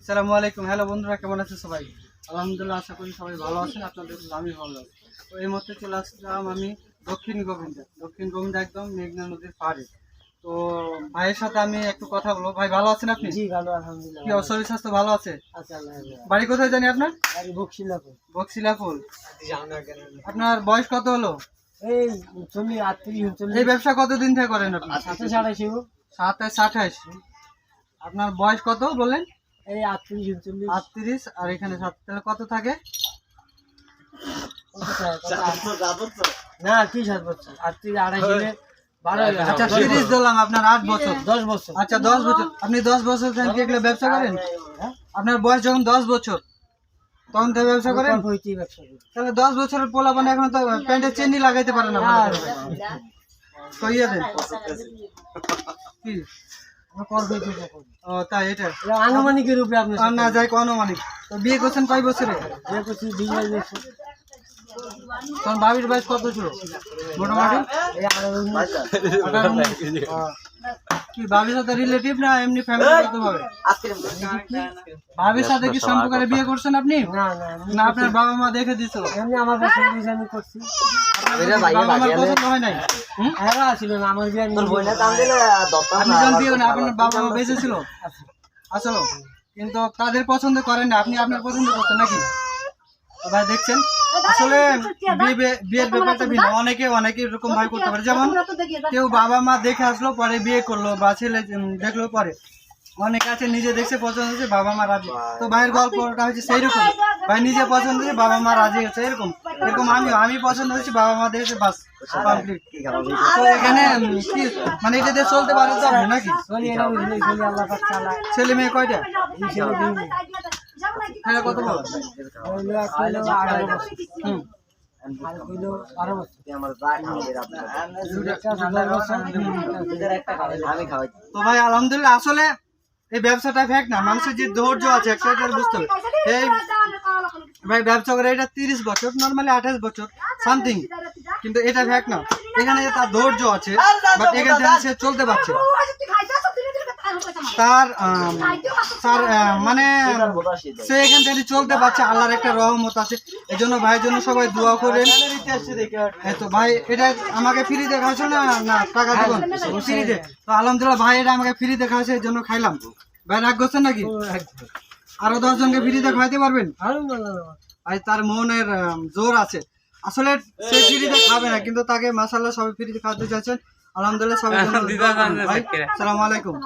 আসসালামু আলাইকুম। হ্যালো বন্ধুরা, কেমন আছেন সবাই? আলহামদুলিল্লাহ, আশা করি সবাই ভালো আছেন। আপনাদের আমি ভালো আছি। তো এই মুহূর্তে চলে আসলাম আমি দক্ষিণ গোবিন্দা একদম মেঘনা নদীর পাড়ে। তো ভাইয়ের সাথে আমি একটু কথা বলবো। ভাই ভালো আছেন আপনি? জি ভালো, আলহামদুলিল্লাহ। কি শরীর স্বাস্থ্য ভালো আছে? আচ্ছা, আলহামদুলিল্লাহ। বাড়ি কোথায় জানি আপনার? বাড়ি বকশিলাপুর। বক্সিলাপুর। আপনার বয়স কত হলো? এই 38 এই ব্যবসা কতদিন থেকে করেন আপনি? 27 27 28। আপনার বয়স কত বললেন? এই 38 38 আর এখানে 7, তাহলে কত থাকে? না কি 7 বছর 38 হলে 12। আচ্ছা, সিরিজ দিলাম আপনার 8 বছর। 10 বছর। আচ্ছা 10 বছর। আপনি 10 বছর থেকে এগুলো ব্যবসা করেন? হ্যাঁ, আপনার বয়স যখন 10 বছর তখন থেকে ব্যবসা করেন? হইতে ব্যবসা করি। তাহলে 10 বছরের পোলা মানে এখন তো প্যান্টে চেনি লাগাইতে পারে না ভালো করে। তো ইয়ে দেন কি? আমরা কর হইতে করি। ও তাই, এটা এটা আনুমানিকের উপরে আপনি আর না যায় কোনো মানিক। তো বিয়ে করছেন কয় বছরে? যে কিছু 20 বছর। তখন ভাবির বয়স কত ছিল মোটামুটি? এই 18 কি ভাবির সাথে রিলেটিভ না এমনি ফ্যামিলিগত ভাবে? ভাবির সাথে কি সম্পর্কে বিয়ে করছেন আপনি? না না আপনার বাবা মা দেখে দিছিল? এমনি আমার পছন্দ হয়েছে, আমি করছি। বাবা মার পছন্দ হয় নাই? এরা ছিল না আমার বিয়ে আপনি যখন বিয়ে করেন আপনার বাবা মা বেঁচে ছিল? আসলে কিন্তু তাদের পছন্দ করেন না, আপনি আপনার পছন্দ করছেন নাকি? তো ভাই দেখছেন, আসলে বিয়ের ব্যাপারটা ভিন্ন। অনেকে এরকম ভাই করতে পারে। যেমন কেউ বাবা মা দেখে আসলো পরে বিয়ে করলো, বা ছেলে দেখলো পরে। অনেকে আছে নিজে দেখছে পছন্দ হয়েছে, বাবা মা রাজি। তো ভাইয়ের গল্পটা হচ্ছে সেই রকম। ভাই নিজে পছন্দ হয়েছে, বাবা মা রাজি হচ্ছে, এরকম আমি পছন্দ হয়েছি, বাবা মা দেখেছে, বাস কমপ্লিট। তো এখানে কি মানে এটা দিয়ে চলতে পারে তো আপনি নাকি? আল্লাহ পাক চালায়। ছেলে মেয়ে কয়টা? ছেলে দিই হ্যাঁ, কত বড়? হইলো 18 বছর। হুম। আর হইলো 12 বছর। তো ভাই আলহামদুলিল্লাহ, আসলে এই ব্যবসাটা ফেক না। মানুষের যে ধৈর্য আছে একটা বুঝতে হবে। এই ভাই ব্যবসা করে এটা 30 বছর, নর্মালি 28 বছর সামথিং, কিন্তু এটা ফেক না। এখানে তার ধৈর্য আছে, বাট এখান থেকে সে চলতে পারছে। তার মানে সে এখান থেকে চলতে পারছে, আল্লাহর একটা রহমত আছে। এই জন্য ভাইয়ের জন্য সবাই দোয়া করেন। তো ভাই এটা আমাকে ফ্রি দেখাচ্ছে না টাকা দেবেন ফ্রিতে? তো আলহামদুলিল্লাহ ভাই এটা আমাকে ফ্রি দেখাচ্ছে, এই জন্য খাইলাম। ভাই রাগ করছেন নাকি? আরো 10 জনকে ফ্রিতে খাইতে পারবেন? আর তার মনের জোর আছে। আসলে সে ফ্রিতে খাবে না, কিন্তু তাকে মাশাআল্লাহ সবাই ফ্রিতে খাওয়াতে চাইছেন। আলহামদুলিল্লাহ সবাই। আসসালামু আলাইকুম।